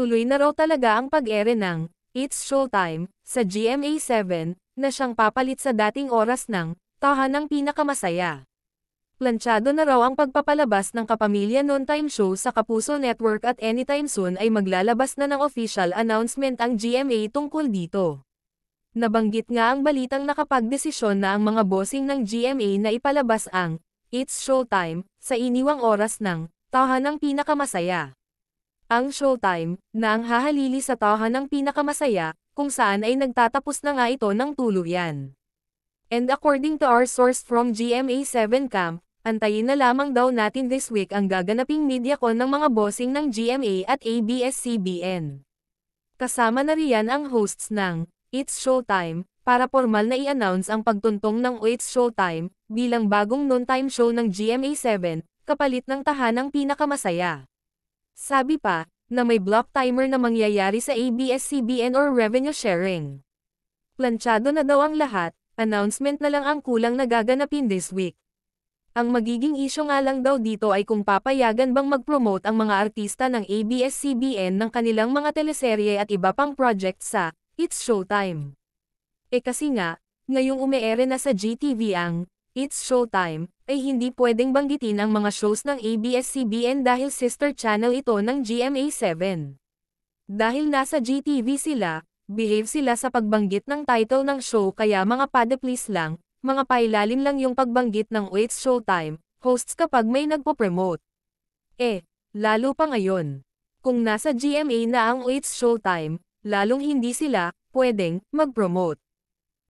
tuloy na raw talaga ang pag-ere ng It's Showtime sa GMA7 na siyang papalit sa dating oras ng Tahanang Pinakamasaya. Planchado na raw ang pagpapalabas ng Kapamilya Noontime Show sa Kapuso Network at anytime soon ay maglalabas na ng official announcement ang GMA tungkol dito. Nabanggit nga ang balitang nakapagdesisyon na ang mga bossing ng GMA na ipalabas ang It's Showtime sa iniwang oras ng Tahanang Pinakamasaya. Ang Showtime na ang hahalili sa Tahanang Pinakamasaya, kung saan ay nagtatapos na nga ito ng tuluyan. And according to our source from GMA7 camp, antayin na lamang daw natin this week ang gaganaping MediaCon ng mga bossing ng GMA at ABS-CBN. Kasama na riyan ang hosts ng It's Showtime, para formal na i-announce ang pagtuntong ng It's Showtime bilang bagong noontime show ng GMA7, kapalit ng Tahanang Pinakamasaya. Sabi pa, na may block timer na mangyayari sa ABS-CBN or revenue sharing. Planchado na daw ang lahat, announcement na lang ang kulang na gaganapin this week. Ang magiging isyu nga lang daw dito ay kung papayagan bang mag-promote ang mga artista ng ABS-CBN ng kanilang mga teleserye at iba pang project sa It's Showtime. Kasi nga, ngayong umeere na sa GTV ang It's Showtime, ay hindi pwedeng banggitin ang mga shows ng ABS-CBN dahil sister channel ito ng GMA7. Dahil nasa GTV sila, behave sila sa pagbanggit ng title ng show kaya mga pa-please lang, mga pailalim lang yung pagbanggit ng It's Showtime, hosts kapag may nagpo-promote. Lalo pa ngayon. Kung nasa GMA na ang It's Showtime, lalong hindi sila pwedeng mag-promote.